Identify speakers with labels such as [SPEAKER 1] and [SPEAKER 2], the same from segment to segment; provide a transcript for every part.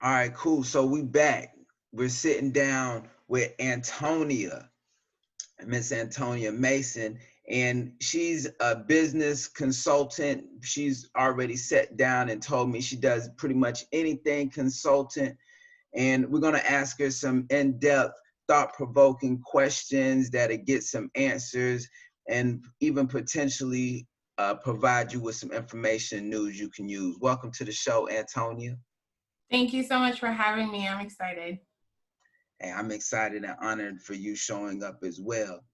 [SPEAKER 1] All right, cool. So we back. We're sitting down with Antonia, Miss Antonia Mason, and she's a business consultant. She's already sat down and told me she does pretty much anything consultant. And we're going to ask her some in-depth, thought-provoking questions that'll get some answers and even potentially provide you with some information, news you can use. Welcome to the show, Antonia.
[SPEAKER 2] Thank you so much for having me. I'm excited.
[SPEAKER 1] And I'm excited and honored for you showing up as well.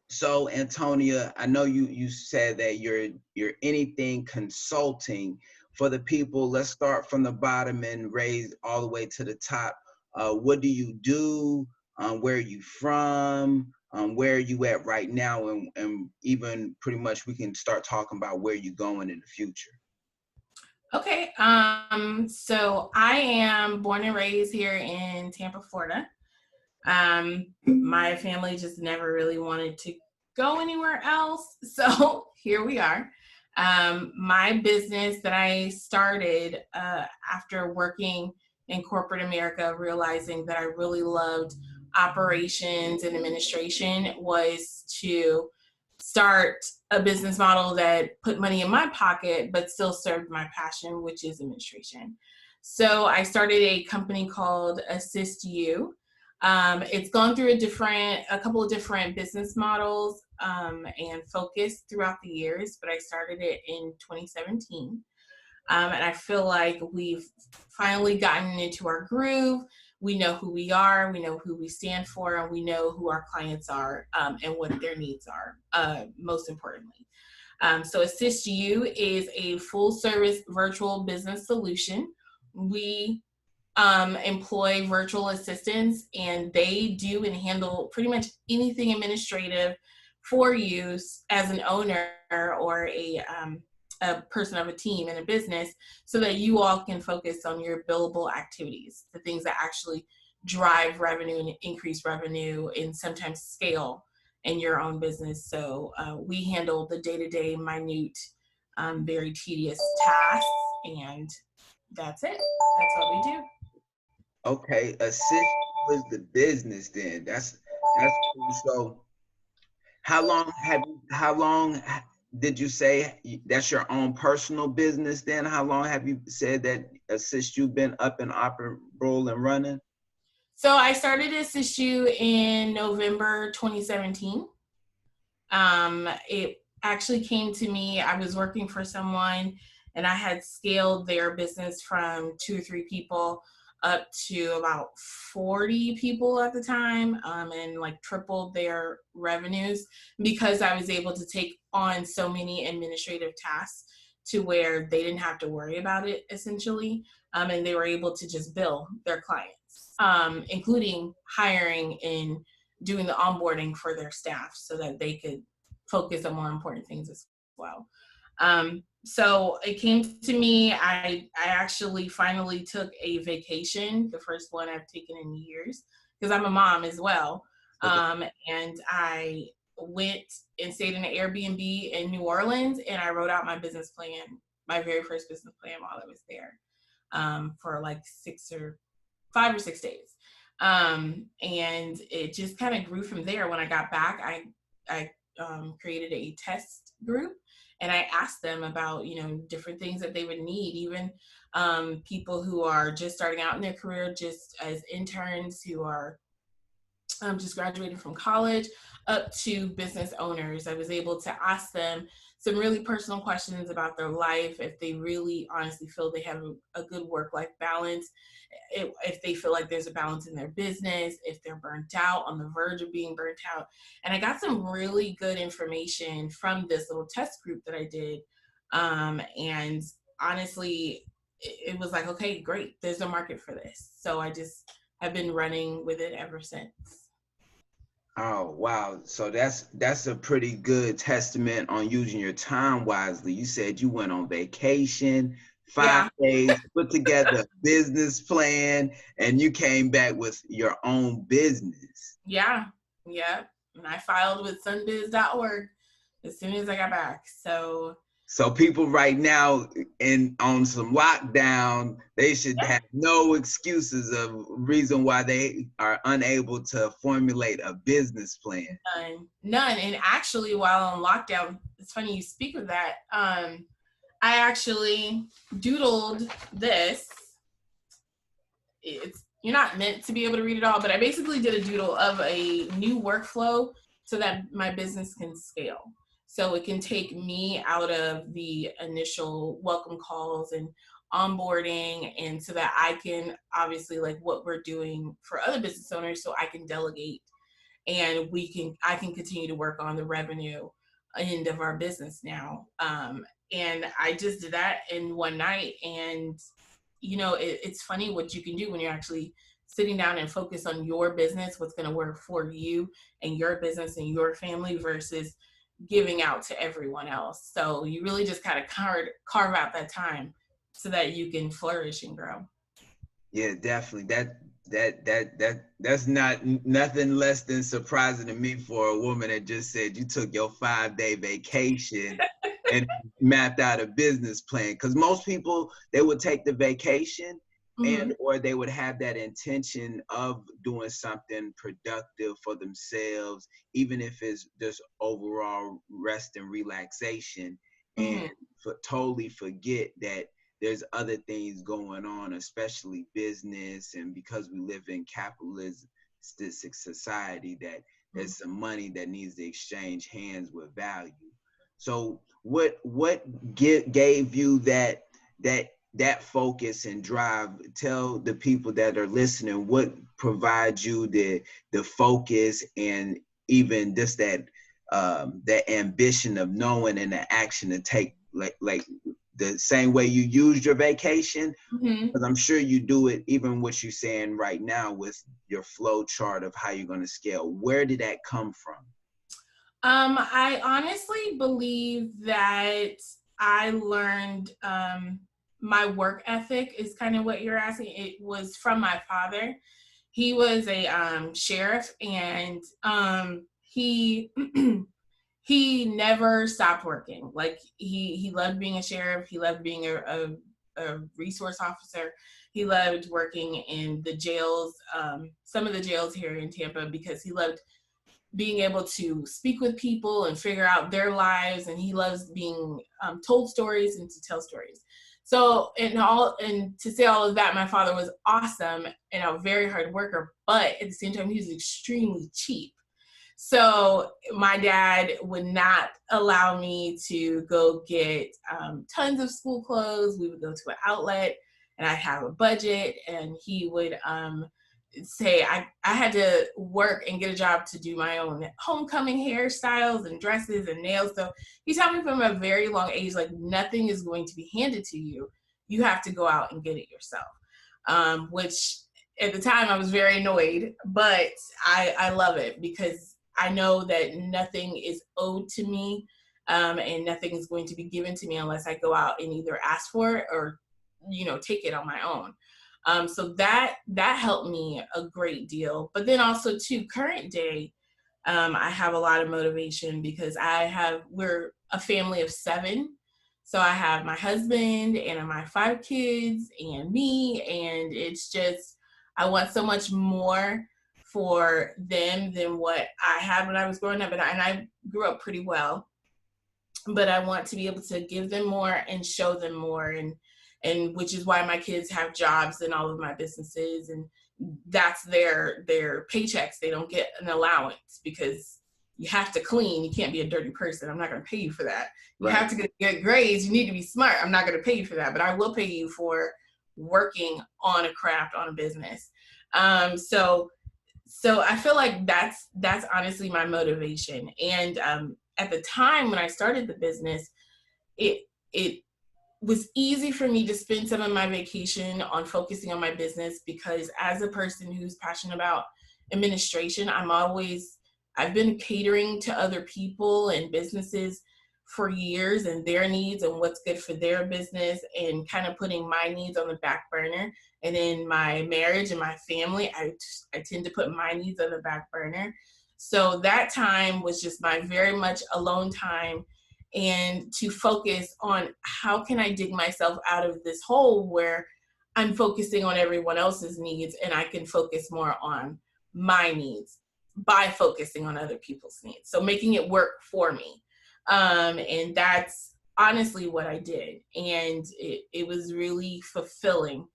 [SPEAKER 1] So, Antonia, I know you said that you're anything consulting for the people. Let's start from the bottom and raise all the way to the top. What do you do? Where are you from? Where are you at right now? And even pretty much we can start talking about where you're going in the future.
[SPEAKER 2] Okay, so I am born and raised here in Tampa, Florida. My family just never really wanted to go anywhere else, so here we are. My business that I started after working in corporate America, realizing that I really loved operations and administration, was to start a business model that put money in my pocket but still served my passion, which is administration. So I started a company called AssistU. It's gone through a couple of different business models and focus throughout the years, but I started it in 2017. And I feel like we've finally gotten into our groove. We know who we are, we know who we stand for, and we know who our clients are and what their needs are, most importantly. So AssistU is a full service virtual business solution. We employ virtual assistants, and they do and handle pretty much anything administrative for you as an owner or a person of a team in a business, so that you all can focus on your billable activities, the things that actually drive revenue and increase revenue and sometimes scale in your own business. So we handle the day-to-day minute, very tedious tasks, and that's it. That's what we do.
[SPEAKER 1] Okay, assist was the business then. That's cool. So how long did you say that's your own personal business then? How long have you said that Assist you been up and operable and running?
[SPEAKER 2] So I started AssistU in November 2017. It actually came to me, I was working for someone and I had scaled their business from 2 or 3 people up to about 40 people at the time, and like tripled their revenues because I was able to take on so many administrative tasks to where they didn't have to worry about it essentially. And they were able to just bill their clients, including hiring and doing the onboarding for their staff so that they could focus on more important things as well. So it came to me. I actually finally took a vacation, the first one I've taken in years, because I'm a mom as well.
[SPEAKER 1] Okay.
[SPEAKER 2] And I went and stayed in an Airbnb in New Orleans, and I wrote out my business plan, my very first business plan while I was there, for like 5 or 6 days. And it just kind of grew from there. When I got back, I created a test group, and I asked them about, different things that they would need, even people who are just starting out in their career, just as interns who are just graduated from college, up to business owners. I was able to ask them some really personal questions about their life, if they really honestly feel they have a good work-life balance, if they feel like there's a balance in their business, if they're burnt out, on the verge of being burnt out. And I got some really good information from this little test group that I did. And honestly, it was like, okay, great, there's a market for this. So I just have been running with it ever since.
[SPEAKER 1] Oh, wow. So that's a pretty good testament on using your time wisely. You said you went on vacation, five
[SPEAKER 2] Yeah.
[SPEAKER 1] days, put together a business plan, and you came back with your own business.
[SPEAKER 2] Yeah. And I filed with sunbiz.org as soon as I got back. So
[SPEAKER 1] So people right now on some lockdown, they should have no excuses of reason why they are unable to formulate a business plan.
[SPEAKER 2] None. And actually, while on lockdown, it's funny you speak of that. I actually doodled this. You're not meant to be able to read it all, but I basically did a doodle of a new workflow so that my business can scale. So it can take me out of the initial welcome calls and onboarding, and so that I can obviously, like what we're doing for other business owners, so I can delegate and I can continue to work on the revenue end of our business now. And I just did that in one night. And it's funny what you can do when you're actually sitting down and focus on your business, what's going to work for you and your business and your family versus giving out to everyone else. So you really just kind of carve out that time so that you can flourish and grow.
[SPEAKER 1] Yeah, definitely. That's nothing less than surprising to me for a woman that just said you took your 5-day vacation and mapped out a business plan. Because most people, they would take the vacation and or they would have that intention of doing something productive for themselves, even if it's just overall rest and relaxation, and totally forget that there's other things going on, especially business. And because we live in capitalistic society, that there's some money that needs to exchange hands with value. So what gave you that focus and drive? Tell the people that are listening what provides you the focus and even just that ambition of knowing and the action to take, like the same way you used your vacation, because I'm sure you do it even what you're saying right now with your flow chart of how you're going to scale. Where did that come from?
[SPEAKER 2] I honestly believe that I learned my work ethic is kind of what you're asking. It was from my father. He was a sheriff, and he he never stopped working. Like he loved being a sheriff. He loved being a resource officer. He loved working in the jails, some of the jails here in Tampa, because he loved being able to speak with people and figure out their lives. And he loves being told stories and to tell stories. So, and to say all of that, my father was awesome and a very hard worker, but at the same time, he was extremely cheap. So my dad would not allow me to go get tons of school clothes. We would go to an outlet and I'd have a budget, and he would say I had to work and get a job to do my own homecoming hairstyles and dresses and nails. So he taught me from a very long age, like nothing is going to be handed to you. You have to go out and get it yourself, which at the time I was very annoyed, but I love it because I know that nothing is owed to me, and nothing is going to be given to me unless I go out and either ask for it or, take it on my own. So that helped me a great deal. But then also too, current day, I have a lot of motivation because we're a family of 7. So I have my husband and my 5 kids and me, and it's just, I want so much more for them than what I had when I was growing up. And I grew up pretty well, but I want to be able to give them more and show them more. And which is why my kids have jobs in all of my businesses, and that's their paychecks. They don't get an allowance because you have to clean. You can't be a dirty person. I'm not going to pay you for that. You have to get grades. You need to be smart. I'm not going to pay you for that, but I will pay you for working on a craft, on a business. So I feel like that's honestly my motivation. And at the time when I started the business, it was easy for me to spend some of my vacation on focusing on my business, because as a person who's passionate about administration, I've been catering to other people and businesses for years and their needs and what's good for their business, and kind of putting my needs on the back burner. And in my marriage and my family, I tend to put my needs on the back burner. So that time was just my very much alone time. and to focus on how can I dig myself out of this hole where I'm focusing on everyone else's needs and I can focus more on my needs by focusing on other people's needs. So making it work for me. And that's honestly what I did. And it was really fulfilling,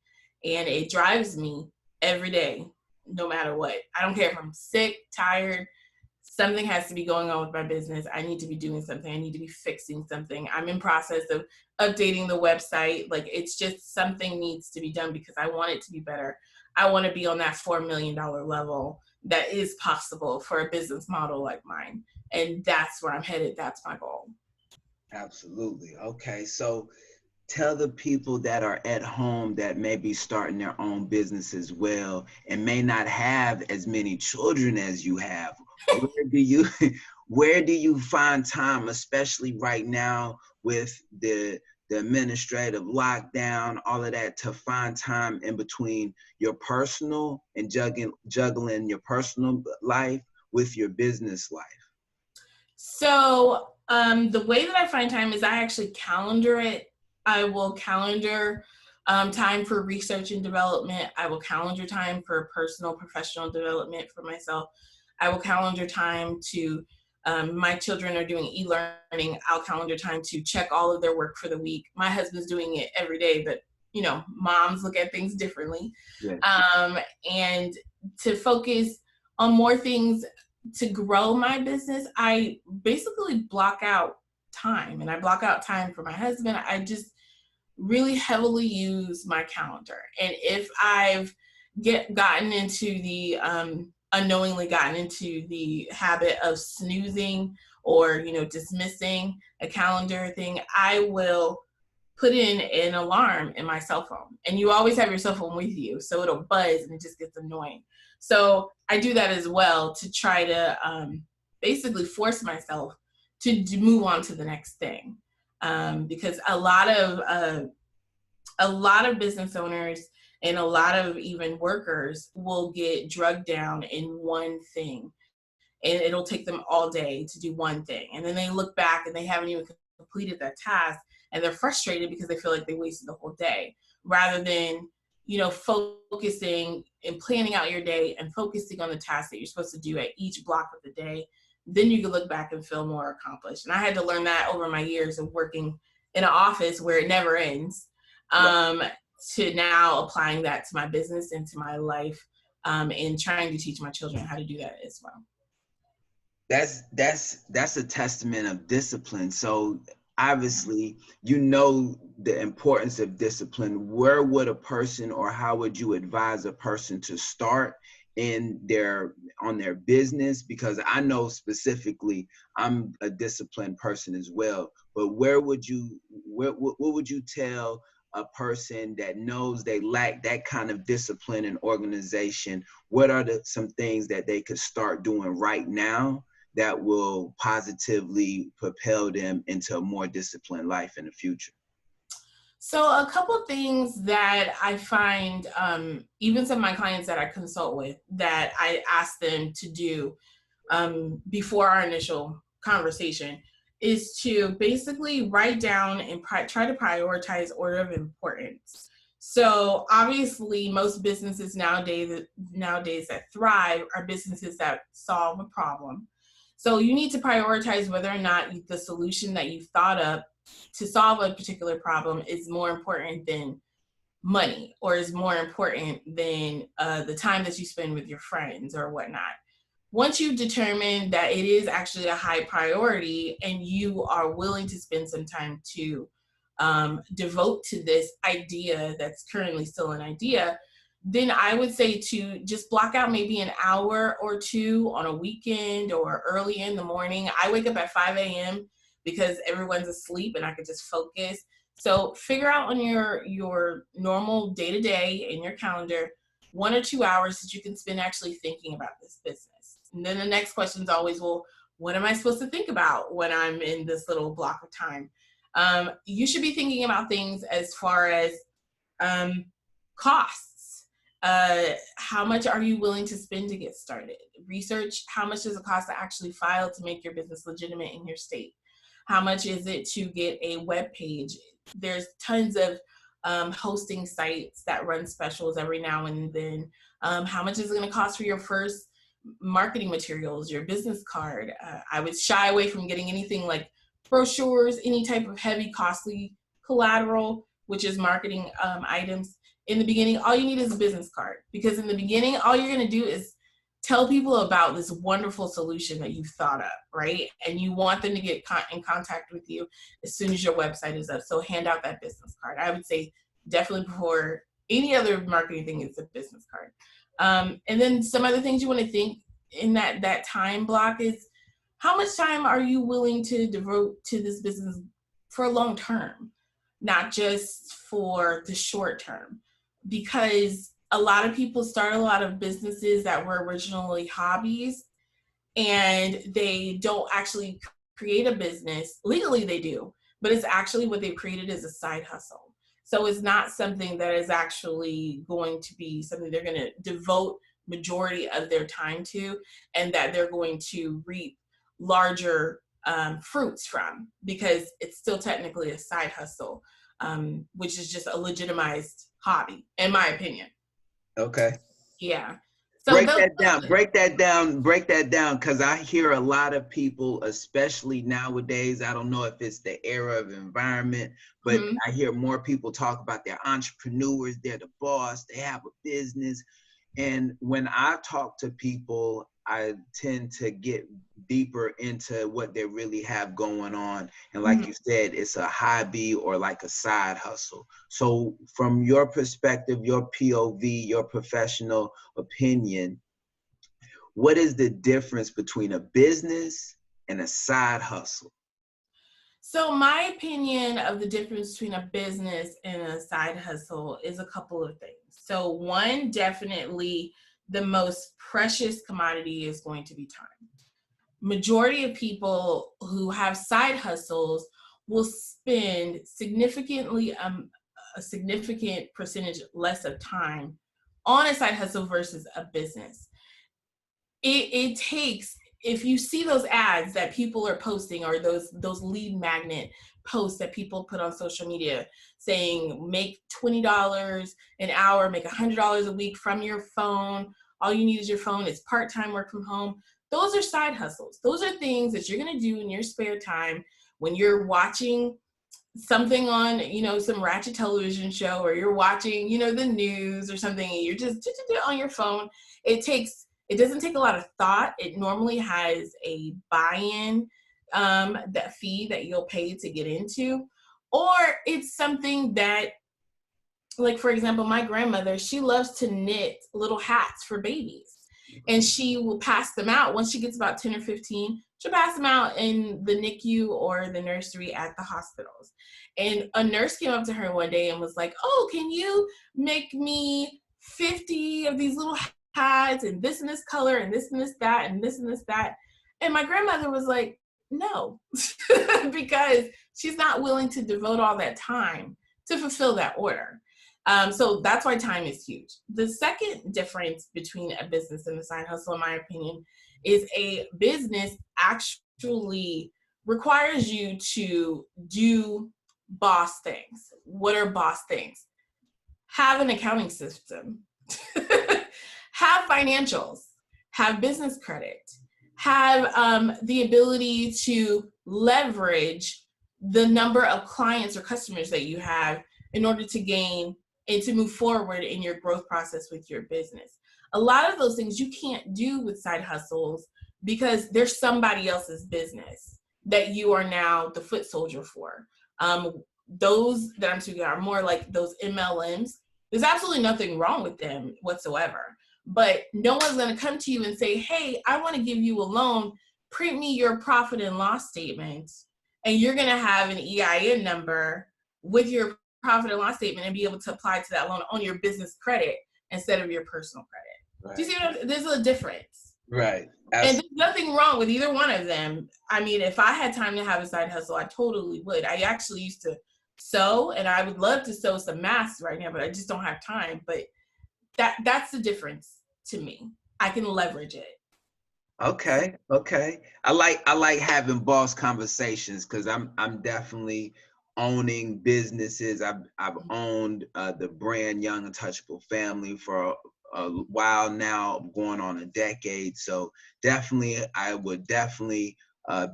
[SPEAKER 2] and it drives me every day, no matter what. I don't care if I'm sick, tired, something has to be going on with my business. I need to be doing something. I need to be fixing something. I'm in process of updating the website. Like, it's just something needs to be done because I want it to be better. I want to be on that $4 million level that is possible for a business model like mine. And that's where I'm headed. That's my goal.
[SPEAKER 1] Absolutely. Okay. So tell the people that are at home that may be starting their own business as well and may not have as many children as you have. Where do you find time, especially right now with the administrative lockdown, all of that, to find time in between your personal and juggling your personal life with your business life?
[SPEAKER 2] So the way that I find time is I actually calendar it. I will calendar time for research and development. I will calendar time for personal, professional development for myself. I will calendar time to, my children are doing e-learning. I'll calendar time to check all of their work for the week. My husband's doing it every day, but you know, moms look at things differently.
[SPEAKER 1] Yes.
[SPEAKER 2] And to focus on more things to grow my business, I basically block out time, and I block out time for my husband. I just really heavily use my calendar. And if I've gotten into the unknowingly gotten into the habit of snoozing or, you know, dismissing a calendar thing, I will put in an alarm in my cell phone. And you always have your cell phone with you, so it'll buzz and it just gets annoying. So I do that as well to try to basically force myself to move on to the next thing. Because a lot of business owners and a lot of even workers will get drugged down in one thing, and it'll take them all day to do one thing. And then they look back and they haven't even completed that task, and they're frustrated because they feel like they wasted the whole day, rather than, you know, focusing and planning out your day and focusing on the tasks that you're supposed to do at each block of the day. Then you can look back and feel more accomplished. And I had to learn that over my years of working in an office where it never ends, to now applying that to my business and to my life, and trying to teach my children how to do that as well.
[SPEAKER 1] That's a testament of discipline. So obviously, you know the importance of discipline. Where would a person, or how would you advise a person to start on their business? Because I know specifically I'm a disciplined person as well, but what would you tell a person that knows they lack that kind of discipline and organization? What are some things that they could start doing right now that will positively propel them into a more disciplined life in the future?
[SPEAKER 2] So a couple of things that I find, even some of my clients that I consult with, that I ask them to do before our initial conversation, is to basically write down and try to prioritize order of importance. So obviously, most businesses nowadays that thrive are businesses that solve a problem. So you need to prioritize whether or not the solution that you've thought up to solve a particular problem is more important than money, or is more important than the time that you spend with your friends or whatnot. Once you've determined that it is actually a high priority and you are willing to spend some time to devote to this idea that's currently still an idea, then I would say to just block out maybe an hour or two on a weekend or early in the morning. I wake up at 5 a.m. because everyone's asleep and I could just focus. So figure out on your normal day-to-day in your calendar 1 or 2 hours that you can spend actually thinking about this business. And then the next question is always, well, what am I supposed to think about when I'm in this little block of time? You should be thinking about things as far as costs. How much are you willing to spend to get started? Research, how much does it cost to actually file to make your business legitimate in your state? How much is it to get a web page? There's tons of hosting sites that run specials every now and then. How much is it going to cost for your first marketing materials, your business card? I would shy away from getting anything like brochures, any type of heavy, costly collateral, which is marketing items. In the beginning, all you need is a business card, because in the beginning, all you're going to do is tell people about this wonderful solution that you've thought up, right? And you want them to get in contact with you as soon as your website is up. So hand out that business card. I would say definitely before any other marketing thing is a business card. And then some other things you want to think in that time block is, how much time are you willing to devote to this business for a long term, not just for the short term? Because a lot of people start a lot of businesses that were originally hobbies, and they don't actually create a business. Legally they do, but it's actually what they've created as a side hustle. So it's not something that is actually going to be something they're going to devote majority of their time to, and that they're going to reap larger fruits from, because it's still technically a side hustle, which is just a legitimized hobby, in my opinion.
[SPEAKER 1] Okay.
[SPEAKER 2] Yeah. So
[SPEAKER 1] break that down, because I hear a lot of people, especially nowadays, I don't know if it's the era of environment, but I hear more people talk about they're entrepreneurs, they're the boss, they have a business. And when I talk to people, I tend to get deeper into what they really have going on. And like you said, it's a hobby or like a side hustle. So from your perspective, your POV, your professional opinion, what is the difference between a business and a side hustle?
[SPEAKER 2] So my opinion of the difference between a business and a side hustle is a couple of things. So one, definitely the most precious commodity is going to be time. Majority of people who have side hustles will spend significantly a significant percentage less of time on a side hustle versus a business. It takes, if you see those ads that people are posting, or those lead magnet posts that people put on social media saying make $20 an hour, make $100 a week from your phone, all you need is your phone, it's part-time work from home. Those are side hustles. Those are things that you're going to do in your spare time when you're watching something on, some ratchet television show, or you're watching, the news or something, and you're just on your phone. It doesn't take a lot of thought. It normally has a buy-in, that fee that you'll pay to get into, or it's something that, like, for example, my grandmother, she loves to knit little hats for babies, and she will pass them out. Once she gets about 10 or 15, she'll pass them out in the NICU or the nursery at the hospitals. And a nurse came up to her one day and was like, "Oh, can you make me 50 of these little hats, and this color, and this, that, and this, that?" And my grandmother was like, "No," because she's not willing to devote all that time to fulfill that order. So that's why time is huge. The second difference between a business and a side hustle, in my opinion, is a business actually requires you to do boss things. What are boss things? Have an accounting system, have financials, have business credit, have the ability to leverage the number of clients or customers that you have in order to gain and to move forward in your growth process with your business. A lot of those things you can't do with side hustles because there's somebody else's business that you are now the foot soldier for. Those that I'm speaking are more like those MLMs. There's absolutely nothing wrong with them whatsoever, but no one's going to come to you and say, "Hey, I want to give you a loan, print me your profit and loss statement," and you're going to have an EIN number with your profit and loss statement and be able to apply to that loan on your business credit instead of your personal credit. Right. Do you see what there's a difference?
[SPEAKER 1] Right. Absolutely.
[SPEAKER 2] And there's nothing wrong with either one of them. I mean, if I had time to have a side hustle, I totally would. I actually used to sew, and I would love to sew some masks right now, but I just don't have time. But that's the difference to me. I can leverage it.
[SPEAKER 1] Okay, okay. I like having boss conversations because I'm definitely owning businesses. I've owned the brand Young Untouchable family for a while now, going on a decade. So definitely, I would definitely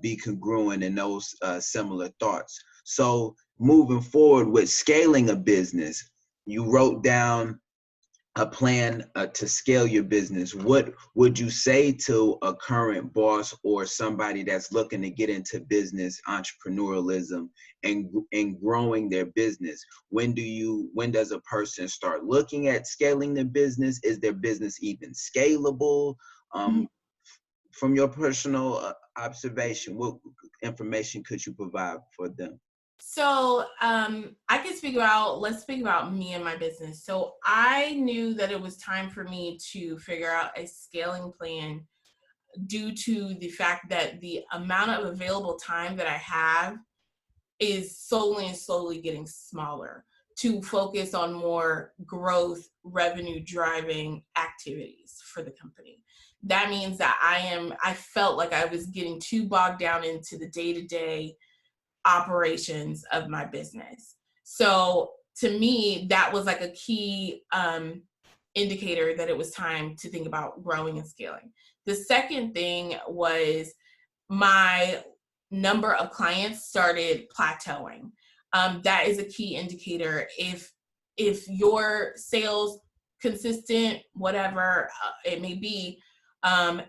[SPEAKER 1] be congruent in those similar thoughts. So moving forward with scaling a business, you wrote down a plan to scale your business. What would you say to a current boss or somebody that's looking to get into business entrepreneurialism and growing their business? When does a person start looking at scaling their business? Is their business even scalable?
[SPEAKER 2] Mhm.
[SPEAKER 1] Um, from your personal observation, what information could you provide for them?
[SPEAKER 2] So I can speak about, let's speak about me and my business. So I knew that it was time for me to figure out a scaling plan due to the fact that the amount of available time that I have is solely and slowly getting smaller to focus on more growth, revenue driving activities for the company. That means that I felt like I was getting too bogged down into the day to day operations of my business. So to me, that was like a key indicator that it was time to think about growing and scaling. The second thing was my number of clients started plateauing. That is a key indicator. If your sales consistent, whatever it may be,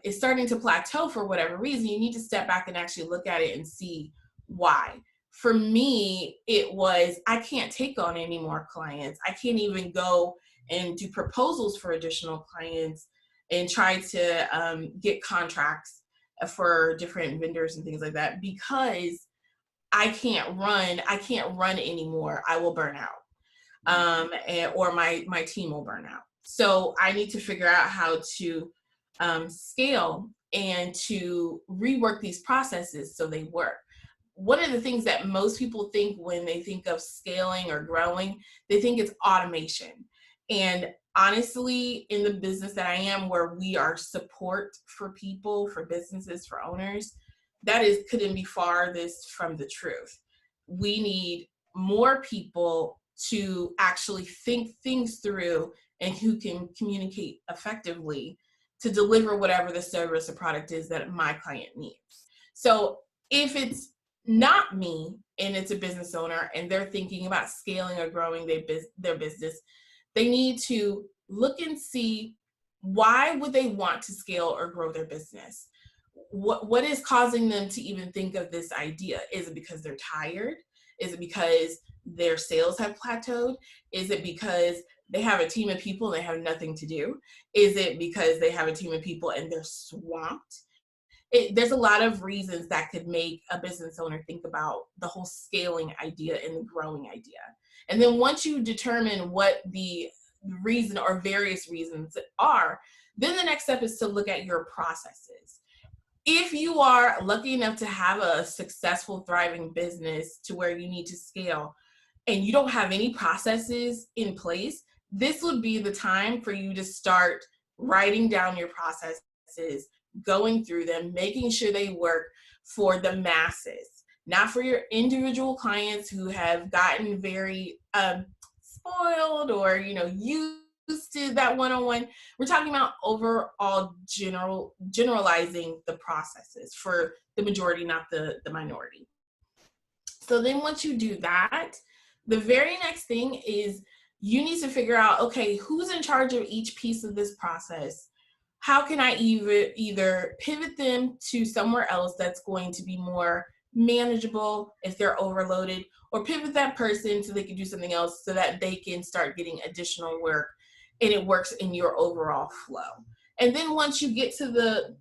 [SPEAKER 2] is starting to plateau for whatever reason, you need to step back and actually look at it and see why. For me, it was I can't take on any more clients. I can't even go and do proposals for additional clients and try to get contracts for different vendors and things like that because I can't run anymore. I will burn out. Or my team will burn out. So I need to figure out how to scale and to rework these processes so they work. One of the things that most people think when they think of scaling or growing, they think it's automation. And honestly, in the business that I am, where we are support for people, for businesses, for owners, that is couldn't be farthest from the truth. We need more people to actually think things through and who can communicate effectively to deliver whatever the service or product is that my client needs. So if it's not me and it's a business owner and they're thinking about scaling or growing their business, they need to look and see why would they want to scale or grow their business. What is causing them to even think of this idea? Is it because they're tired? Is it because their sales have plateaued? Is it because they have a team of people and they have nothing to do? Is it because they have a team of people and they're swamped? There's a lot of reasons that could make a business owner think about the whole scaling idea and the growing idea. And then once you determine what the reason or various reasons are, then the next step is to look at your processes. If you are lucky enough to have a successful, thriving business to where you need to scale and you don't have any processes in place, this would be the time for you to start writing down your processes, going through them, making sure they work for the masses, not for your individual clients who have gotten very spoiled or used to that one-on-one. We're talking about overall generalizing the processes for the majority, not the minority. So then once you do that, the very next thing is you need to figure out, okay, who's in charge of each piece of this process? How can I either pivot them to somewhere else that's going to be more manageable if they're overloaded, or pivot that person so they can do something else so that they can start getting additional work and it works in your overall flow. And then once you get to the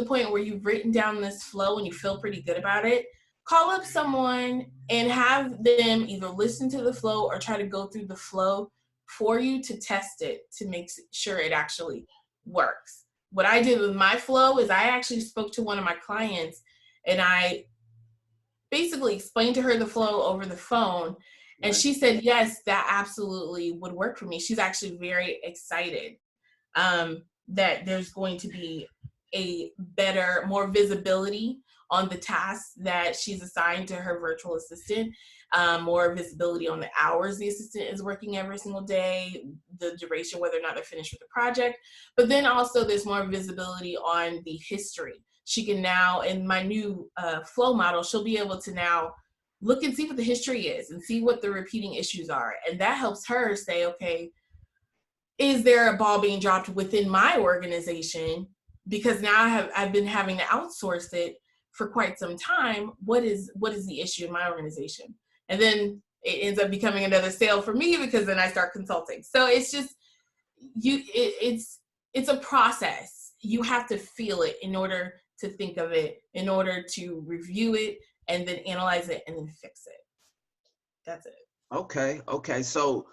[SPEAKER 2] point where you've written down this flow and you feel pretty good about it, call up someone and have them either listen to the flow or try to go through the flow for you to test it to make sure it actually works. What I did with my flow is I actually spoke to one of my clients and I basically explained to her the flow over the phone. And
[SPEAKER 1] Right.
[SPEAKER 2] she said, yes, that absolutely would work for me. She's actually very excited that there's going to be a better, more visibility on the tasks that she's assigned to her virtual assistant, more visibility on the hours the assistant is working every single day, the duration, whether or not they're finished with the project. But then also there's more visibility on the history. She can now, in my new flow model, she'll be able to now look and see what the history is and see what the repeating issues are. And that helps her say, okay, is there a ball being dropped within my organization? Because now I've been having to outsource it for quite some time. What is the issue in my organization? And then it ends up becoming another sale for me, because then I start consulting. So it's just it's a process. You have to feel it in order to think of it, in order to review it, and then analyze it, and then fix it. That's it.
[SPEAKER 1] Okay. So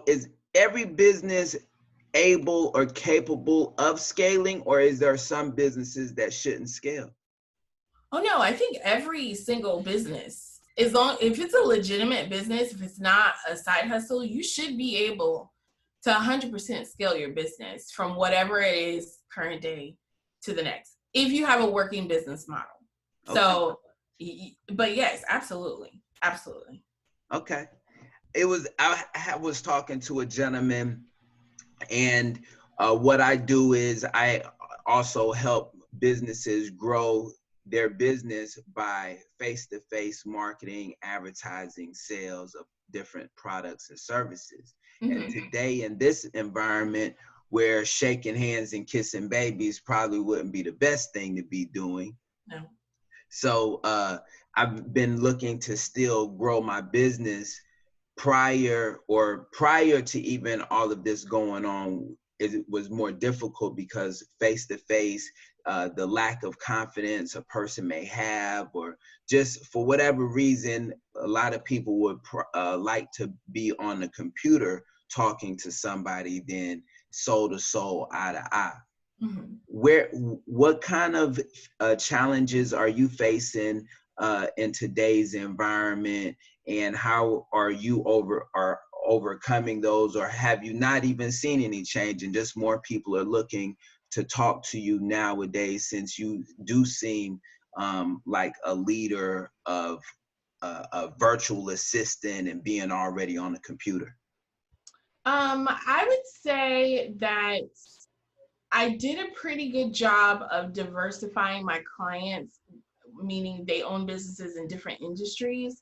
[SPEAKER 1] is every business able or capable of scaling, or is there some businesses that shouldn't scale?
[SPEAKER 2] Oh no, I think every single business, if it's a legitimate business, if it's not a side hustle, you should be able to 100% scale your business from whatever it is current day to the next, if you have a working business model.
[SPEAKER 1] Okay.
[SPEAKER 2] So, but yes, absolutely.
[SPEAKER 1] Okay. I was talking to a gentleman, and what I do is I also help businesses grow their business by face-to-face marketing, advertising, sales of different products and services. And today, in this environment where shaking hands and kissing babies probably wouldn't be the best thing to be doing.
[SPEAKER 2] No.
[SPEAKER 1] So I've been looking to still grow my business prior to even all of this going on. It was more difficult because face-to-face, the lack of confidence a person may have, or just for whatever reason, a lot of people would like to be on the computer talking to somebody than soul to soul, eye to eye. What kind of challenges are you facing in today's environment, and how are you overcoming those, or have you not even seen any change and just more people are looking to talk to you nowadays, since you do seem like a leader of a virtual assistant and being already on the computer?
[SPEAKER 2] I would say that I did a pretty good job of diversifying my clients, meaning they own businesses in different industries.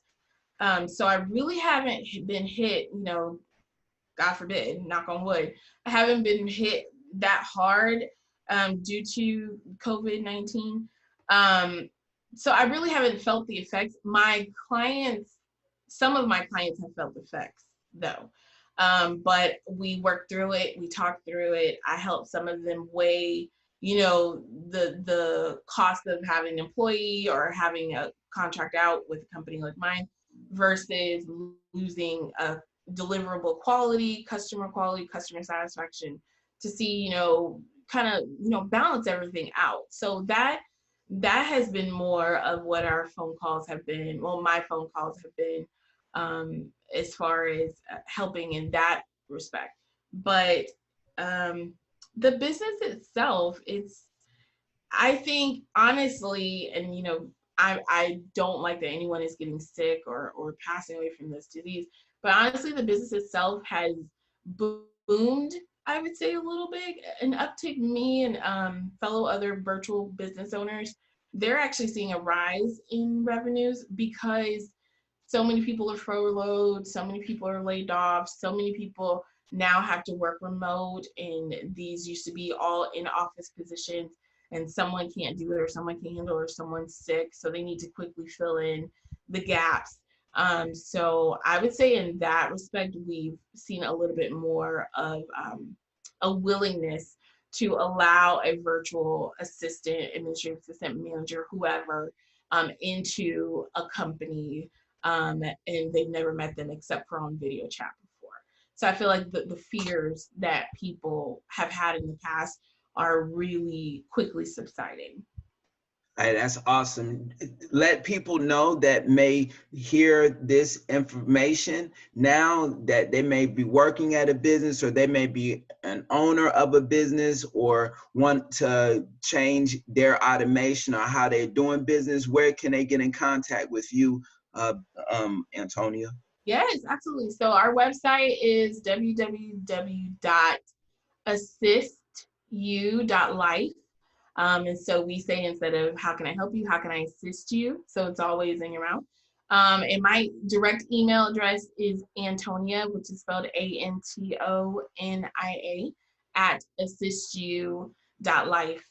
[SPEAKER 2] So I really haven't been hit, God forbid, knock on wood, I haven't been hit that hard due to COVID-19. So I really haven't felt the effects. Some of my clients have felt the effects though. But we worked through it, we talked through it. I helped some of them weigh, the cost of having an employee or having a contract out with a company like mine versus losing a deliverable quality, customer satisfaction, to see, kind of, balance everything out. So that has been more of what our phone calls have been. Well, my phone calls have been, as far as helping in that respect. But the business itself, I think honestly, and I don't like that anyone is getting sick or passing away from this disease, but honestly, the business itself has boomed, I would say, a little bit. An uptick. Me and fellow other virtual business owners, they're actually seeing a rise in revenues because so many people are furloughed, so many people are laid off, so many people now have to work remote, and these used to be all in office positions, and someone can't do it, or someone can't handle it, or someone's sick, so they need to quickly fill in the gaps. So I would say in that respect, we've seen a little bit more of a willingness to allow a virtual assistant, administrative assistant, manager, whoever, into a company, and they've never met them except for on video chat before. So I feel like the fears that people have had in the past are really quickly subsiding.
[SPEAKER 1] Hey, that's awesome. Let people know that may hear this information now, that they may be working at a business, or they may be an owner of a business, or want to change their automation or how they're doing business. Where can they get in contact with you, Antonia?
[SPEAKER 2] Yes, absolutely. So our website is www.assistu.life. And so we say, instead of how can I help you, how can I assist you? So it's always in your mouth. And my direct email address is Antonia, which is spelled Antonia, at AssistU.life.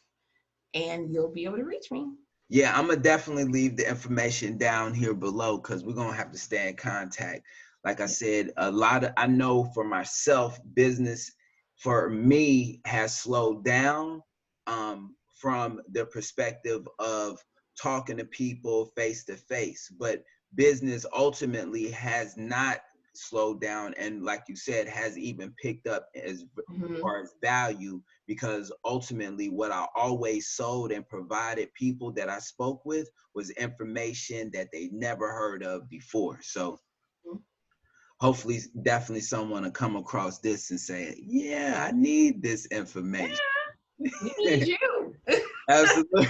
[SPEAKER 2] And you'll be able to reach me.
[SPEAKER 1] Yeah, I'm gonna definitely leave the information down here below, because we're gonna have to stay in contact. Like I said, I know for myself, business for me has slowed down, from the perspective of talking to people face to face, but business ultimately has not slowed down, and like you said, has even picked up as far as value, because ultimately what I always sold and provided people that I spoke with was information that they never heard of before. So hopefully, definitely someone will come across this and say, yeah, I need this information.
[SPEAKER 2] We need you.
[SPEAKER 1] Absolutely.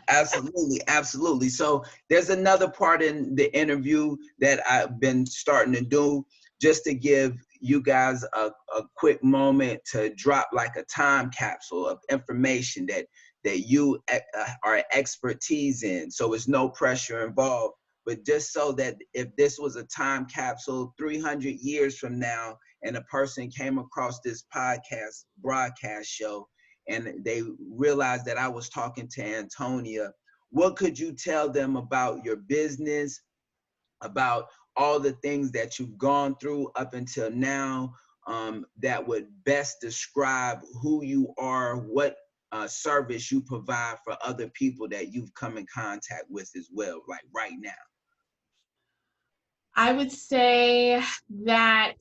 [SPEAKER 1] Absolutely. Absolutely. So there's another part in the interview that I've been starting to do, just to give you guys a quick moment to drop like a time capsule of information that you are expertise in. So it's no pressure involved, but just so that if this was a time capsule 300 years from now, and a person came across this broadcast show, and they realized that I was talking to Antonia, what could you tell them about your business, about all the things that you've gone through up until now, that would best describe who you are, what service you provide for other people that you've come in contact with as well, like right now?
[SPEAKER 2] I would say that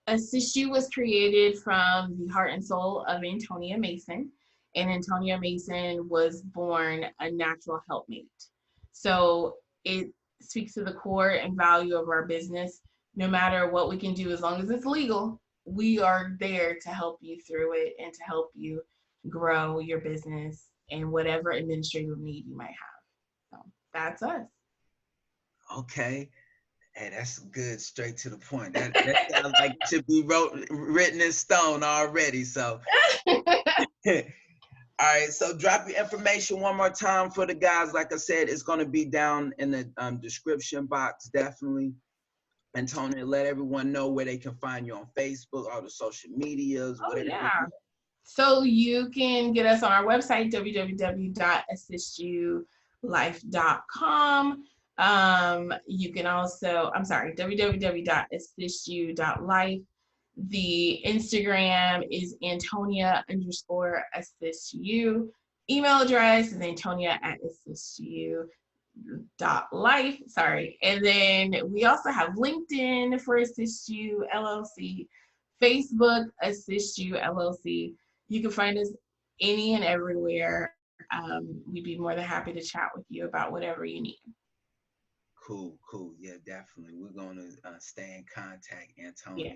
[SPEAKER 2] AssistU was created from the heart and soul of Antonia Mason, and Antonia Mason was born a natural helpmate. So it speaks to the core and value of our business. No matter what we can do, as long as it's legal, we are there to help you through it and to help you grow your business and whatever administrative need you might have. So that's us.
[SPEAKER 1] Okay. Hey, that's good. Straight to the point. That sounds like it should be written in stone already. So, all right. So, drop your information one more time for the guys. Like I said, it's going to be down in the description box, definitely. And Tony, let everyone know where they can find you on Facebook, all the social medias,
[SPEAKER 2] Oh,
[SPEAKER 1] whatever.
[SPEAKER 2] yeah. So you can get us on our website, www.assistulife.com. You can also, www.assistu.life. The Instagram is Antonia_AssistU. Email address is Antonia@AssistU.life. Sorry. And then we also have LinkedIn for AssistU LLC, Facebook AssistU LLC. You can find us any and everywhere. We'd be more than happy to chat with you about whatever you need.
[SPEAKER 1] Cool, cool. Yeah, definitely. We're going to stay in contact, Antonia.
[SPEAKER 2] Yeah.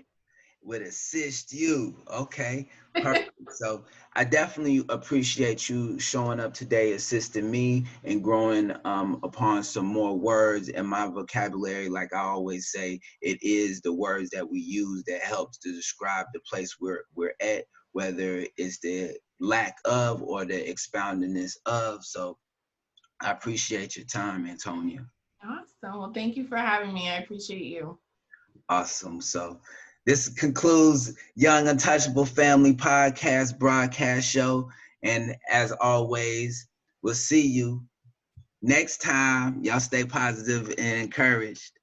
[SPEAKER 1] Would assist you. Okay, perfect. So I definitely appreciate you showing up today, assisting me and growing upon some more words in my vocabulary. Like I always say, it is the words that we use that helps to describe the place we're at, whether it's the lack of or the expoundingness of. So I appreciate your time, Antonia.
[SPEAKER 2] Awesome. Well, thank you for having me. I appreciate you.
[SPEAKER 1] Awesome. So this concludes Young Untouchable Family Podcast broadcast show. And as always, we'll see you next time. Y'all stay positive and encouraged.